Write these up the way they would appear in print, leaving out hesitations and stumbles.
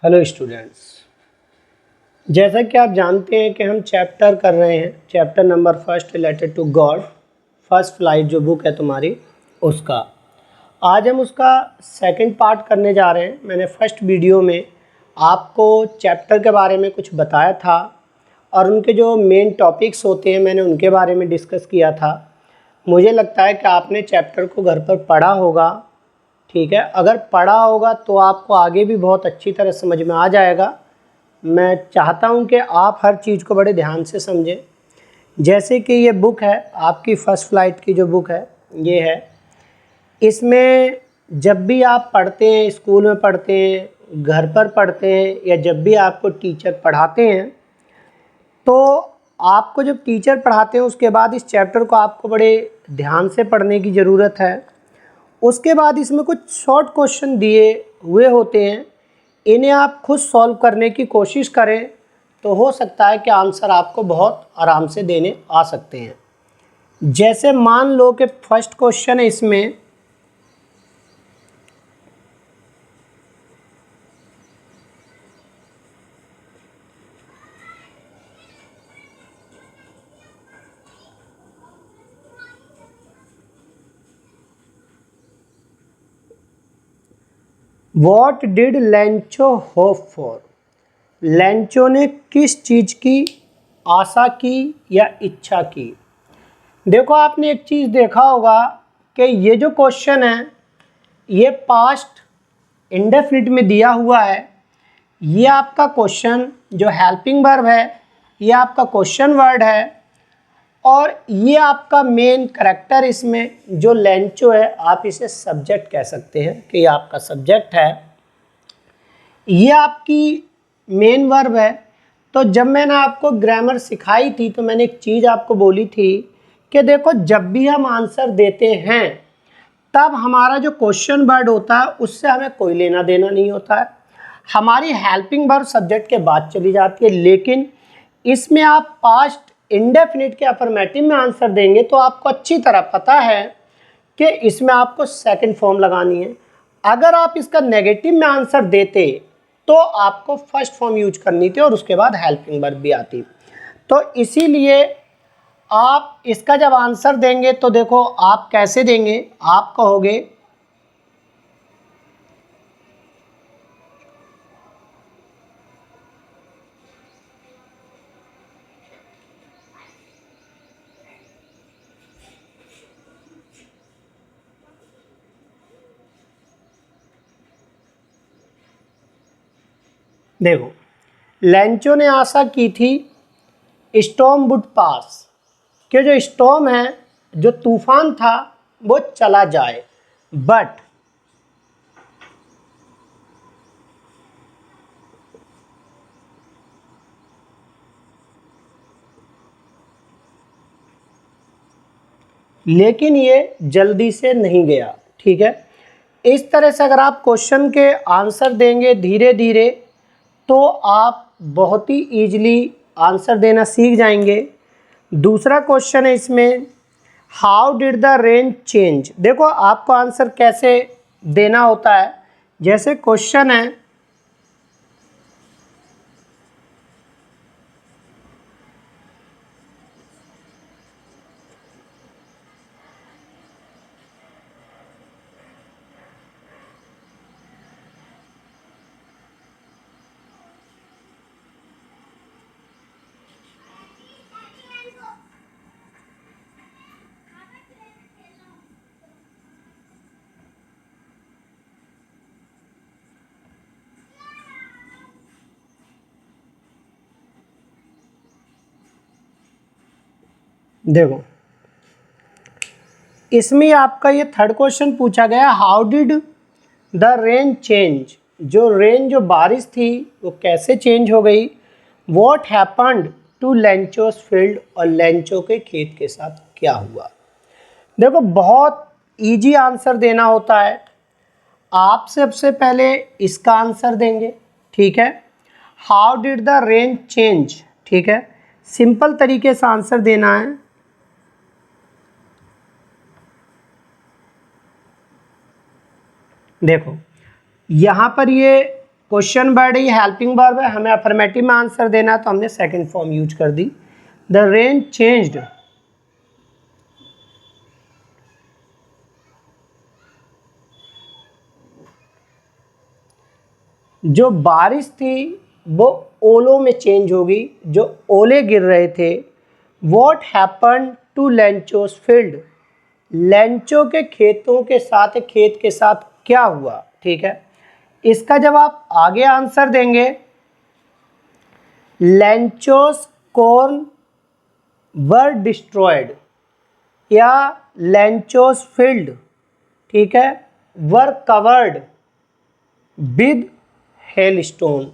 Hello students, जैसा कि आप जानते हैं कि हम चैप्टर कर रहे हैं, chapter number first related to God, first flight जो बुक है तुम्हारी उसका। आज हम उसका सेकंड पार्ट करने जा रहे हैं। मैंने फर्स्ट वीडियो में आपको चैप्टर के बारे में कुछ बताया था और उनके जो मेन टॉपिक्स होते हैं मैंने उनके बारे में डिस्कस किया था। मुझे लगता है कि आपने चैप्टर को घर पर पढ़ा होगा, ठीक है। अगर पढ़ा होगा तो आपको आगे भी बहुत अच्छी तरह समझ में आ जाएगा। मैं चाहता हूं कि आप हर चीज़ को बड़े ध्यान से समझें। जैसे कि ये बुक है आपकी फर्स्ट फ्लाइट की जो बुक है ये है, इसमें जब भी आप पढ़ते हैं, स्कूल में पढ़ते हैं, घर पर पढ़ते हैं या जब भी आपको टीचर पढ़ाते हैं, तो आपको जब टीचर पढ़ाते हैं उसके बाद इस चैप्टर को आपको बड़े ध्यान से पढ़ने की ज़रूरत है। उसके बाद इसमें कुछ शॉर्ट क्वेश्चन दिए हुए होते हैं, इन्हें आप खुद सॉल्व करने की कोशिश करें तो हो सकता है कि आंसर आपको बहुत आराम से देने आ सकते हैं। जैसे मान लो कि फर्स्ट क्वेश्चन है इसमें, व्हाट डिड लैंचो होप फॉर। लैंचो ने किस चीज़ की आशा की या इच्छा की। देखो आपने एक चीज़ देखा होगा कि ये जो क्वेश्चन है ये पास्ट इंडेफिनिट में दिया हुआ है। ये आपका क्वेश्चन जो हेल्पिंग वर्ब है ये आपका क्वेश्चन वर्ड है और ये आपका मेन करैक्टर इसमें जो लैंचो है, आप इसे सब्जेक्ट कह सकते हैं कि ये आपका सब्जेक्ट है, ये आपकी मेन वर्ब है। तो जब मैंने आपको ग्रामर सिखाई थी तो मैंने एक चीज़ आपको बोली थी कि देखो जब भी हम आंसर देते हैं तब हमारा जो क्वेश्चन वर्ड होता है उससे हमें कोई लेना देना नहीं होता है, हमारी हेल्पिंग वर्ब सब्जेक्ट के बाद चली जाती है। लेकिन इसमें आप पास्ट इंडेफिनिट के अफर्मेटिव में आंसर देंगे तो आपको अच्छी तरह पता है कि इसमें आपको सेकंड फॉर्म लगानी है। अगर आप इसका नेगेटिव में आंसर देते तो आपको फर्स्ट फॉर्म यूज करनी थी और उसके बाद हेल्पिंग वर्ब भी आती। तो इसीलिए आप इसका जब आंसर देंगे तो देखो आप कैसे देंगे, आप कहोगे देखो लैंचो ने आशा की थी स्टॉर्म वुड पास, कि जो स्टॉर्म है, जो तूफान था वो चला जाए, बट लेकिन ये जल्दी से नहीं गया। ठीक है, इस तरह से अगर आप क्वेश्चन के आंसर देंगे धीरे धीरे तो आप बहुत ही ईजिली आंसर देना सीख जाएंगे। दूसरा क्वेश्चन है इसमें, how did the rain change. देखो आपको आंसर कैसे देना होता है। जैसे क्वेश्चन है, देखो इसमें आपका ये थर्ड क्वेश्चन पूछा गया, how did the rain change. जो रेन जो बारिश थी वो कैसे चेंज हो गई। What happened to Lencho's field, और लेंचो के खेत के साथ क्या हुआ। देखो बहुत इजी आंसर देना होता है। आप सबसे पहले इसका आंसर देंगे, ठीक है। How did the rain change, ठीक है, सिंपल तरीके से आंसर देना है। देखो यहाँ पर ये क्वेश्चन वर्ड ही हेल्पिंग वर्ब है, हमें अफर्मेटिव में आंसर देना है तो हमने सेकंड फॉर्म यूज कर दी। द रेन चेंज्ड, जो बारिश थी वो ओलों में चेंज होगी, जो ओले गिर रहे थे। What happen to Lencho's field, Lencho के खेतों के साथ, खेत के साथ क्या हुआ। ठीक है, इसका जब आप आगे आंसर देंगे, लेंचोस कॉर्न वर डिस्ट्रॉयड या लेंचोस फील्ड, ठीक है, वर कवर्ड विद हेलस्टोन।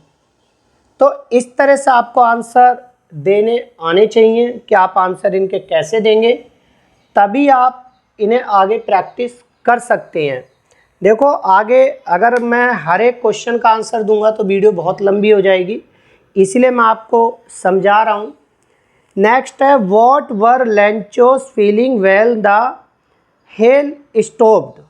तो इस तरह से आपको आंसर देने आने चाहिए कि आप आंसर इनके कैसे देंगे, तभी आप इन्हें आगे प्रैक्टिस कर सकते हैं। देखो आगे अगर मैं हर एक क्वेश्चन का आंसर दूंगा तो वीडियो बहुत लंबी हो जाएगी, इसलिए मैं आपको समझा रहा हूँ। नेक्स्ट है, what were Lencho's feeling well the hail stopped.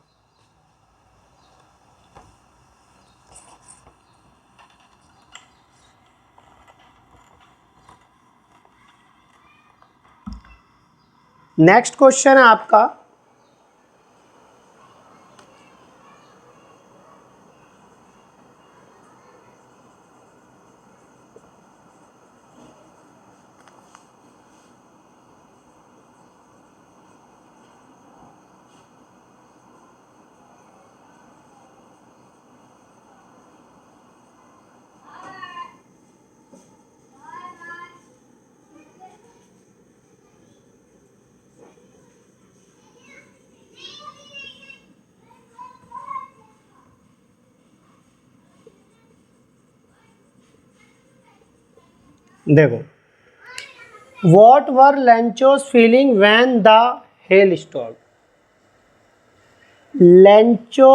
Next question है आपका, देखो, what were Lencho's feeling when the hail stopped. Lencho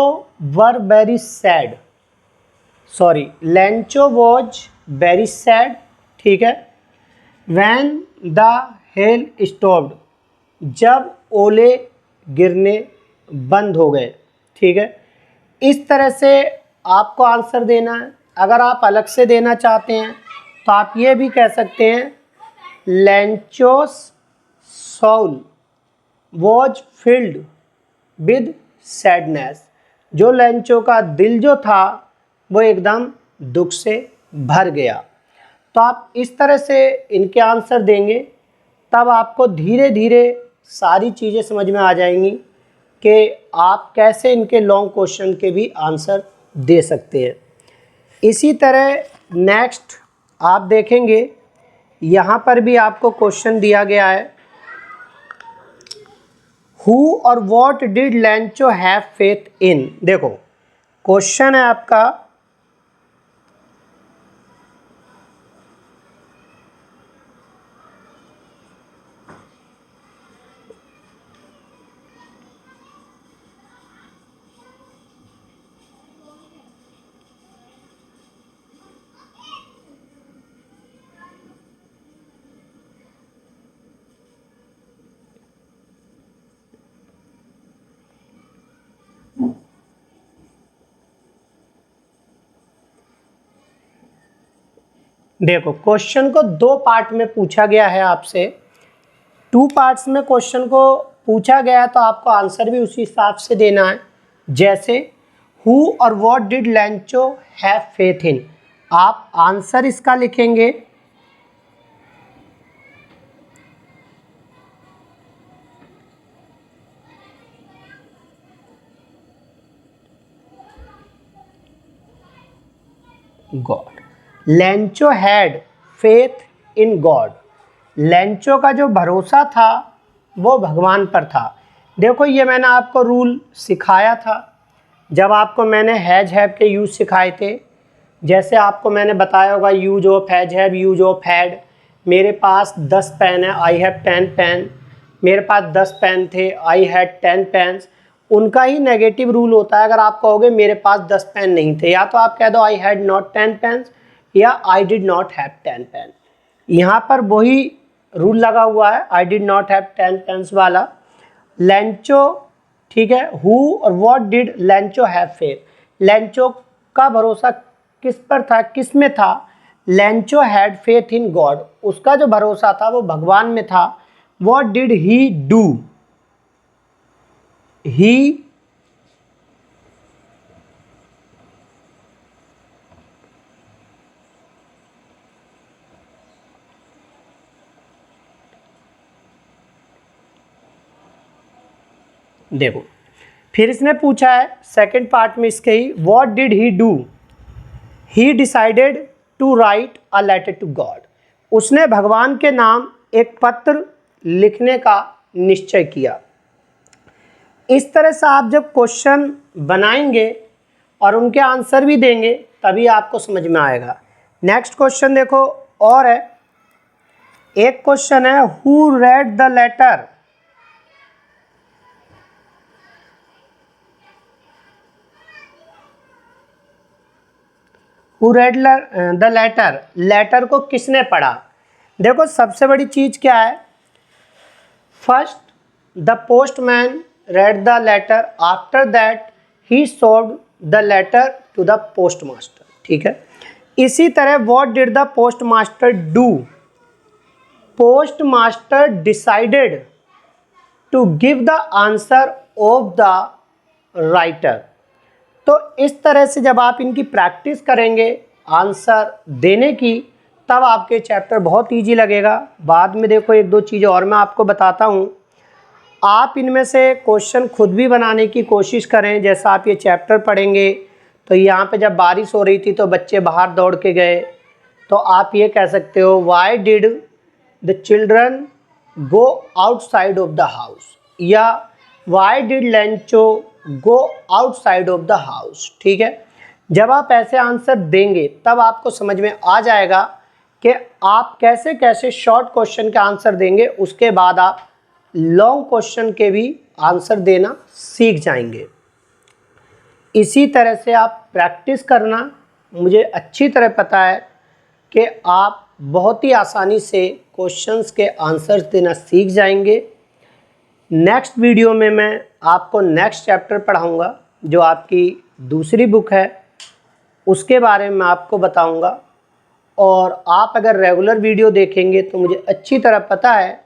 were very sad, sorry, Lencho was very sad, ठीक है, व्हेन द हेल स्टॉप्ड, जब ओले गिरने बंद हो गए। ठीक है, इस तरह से आपको आंसर देना है। अगर आप अलग से देना चाहते हैं तो आप ये भी कह सकते हैं, Lencho's soul was filled with sadness, जो लेंचो का दिल जो था वो एकदम दुख से भर गया। तो आप इस तरह से इनके आंसर देंगे, तब आपको धीरे धीरे सारी चीज़ें समझ में आ जाएंगी कि आप कैसे इनके लॉन्ग क्वेश्चन के भी आंसर दे सकते हैं। इसी तरह नेक्स्ट आप देखेंगे, यहाँ पर भी आपको क्वेश्चन दिया गया है, हु और what did Lencho have faith in. देखो क्वेश्चन है आपका, देखो क्वेश्चन को दो पार्ट में पूछा गया है आपसे, टू पार्ट्स में क्वेश्चन को पूछा गया है, तो आपको आंसर भी उसी हिसाब से देना है। जैसे हु और what did Lencho have faith in, आप आंसर इसका लिखेंगे God. Lencho had faith in God, Lencho का जो भरोसा था वो भगवान पर था। देखो ये मैंने आपको रूल सिखाया था जब आपको मैंने हैज हैव के यूज़ सिखाए थे। जैसे आपको मैंने बताया होगा, use of has have, use of had. मेरे पास 10 पेन है, आई हैव 10 पेन। मेरे पास 10 पेन थे, आई हैड 10 पेन्स। उनका ही नेगेटिव रूल होता है। अगर आप कहोगे मेरे पास 10 पेन नहीं थे, या तो आप कह दो आई हैड नॉट 10 पेन्स या I did not have 10 pen. यहाँ पर वही रूल लगा हुआ है, I did not have 10 pence वाला। लेंचो, ठीक है, हु और what did Lencho have faith, Lencho का भरोसा किस पर था, किस में था? Lencho had faith in God, उसका जो भरोसा था वो भगवान में था। What did he do? ही देखो, फिर इसने पूछा है सेकंड पार्ट में इसके ही, what did he do? He decided to write a letter to God, उसने भगवान के नाम एक पत्र लिखने का निश्चय किया। इस तरह से आप जब क्वेश्चन बनाएंगे और उनके आंसर भी देंगे तभी आपको समझ में आएगा। नेक्स्ट क्वेश्चन देखो, और है एक क्वेश्चन है, who read the letter? Who read the letter, letter को किसने पढ़ा? देखो सबसे बड़ी चीज क्या है, first the postman read the letter, after that he sold the letter to the postmaster. ठीक है, इसी तरह what did the postmaster do? Postmaster decided to give the answer of the writer. तो इस तरह से जब आप इनकी प्रैक्टिस करेंगे आंसर देने की, तब आपके चैप्टर बहुत इजी लगेगा। बाद में देखो एक दो चीज़ें और मैं आपको बताता हूँ, आप इनमें से क्वेश्चन खुद भी बनाने की कोशिश करें। जैसा आप ये चैप्टर पढ़ेंगे तो यहाँ पे जब बारिश हो रही थी तो बच्चे बाहर दौड़ के गए, तो आप ये कह सकते हो why did the children go outside of the house, या why did Lencho go outside of the house. ठीक है, जब आप ऐसे आंसर देंगे तब आपको समझ में आ जाएगा कि आप कैसे कैसे शॉर्ट क्वेश्चन के आंसर देंगे, उसके बाद आप लॉन्ग क्वेश्चन के भी आंसर देना सीख जाएंगे। इसी तरह से आप प्रैक्टिस करना, मुझे अच्छी तरह पता है कि आप बहुत ही आसानी से क्वेश्चंस के आंसर्स देना सीख जाएंगे। नेक्स्ट वीडियो में मैं आपको नेक्स्ट चैप्टर पढ़ाऊंगा, जो आपकी दूसरी बुक है, उसके बारे में आपको बताऊंगा। और आप अगर रेगुलर वीडियो देखेंगे तो मुझे अच्छी तरह पता है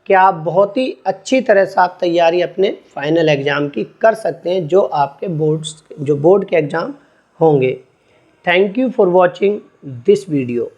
कि आप बहुत ही अच्छी तरह से आप तैयारी अपने फाइनल एग्ज़ाम की कर सकते हैं, जो आपके बोर्ड के एग्ज़ाम होंगे। Thank you for watching this video.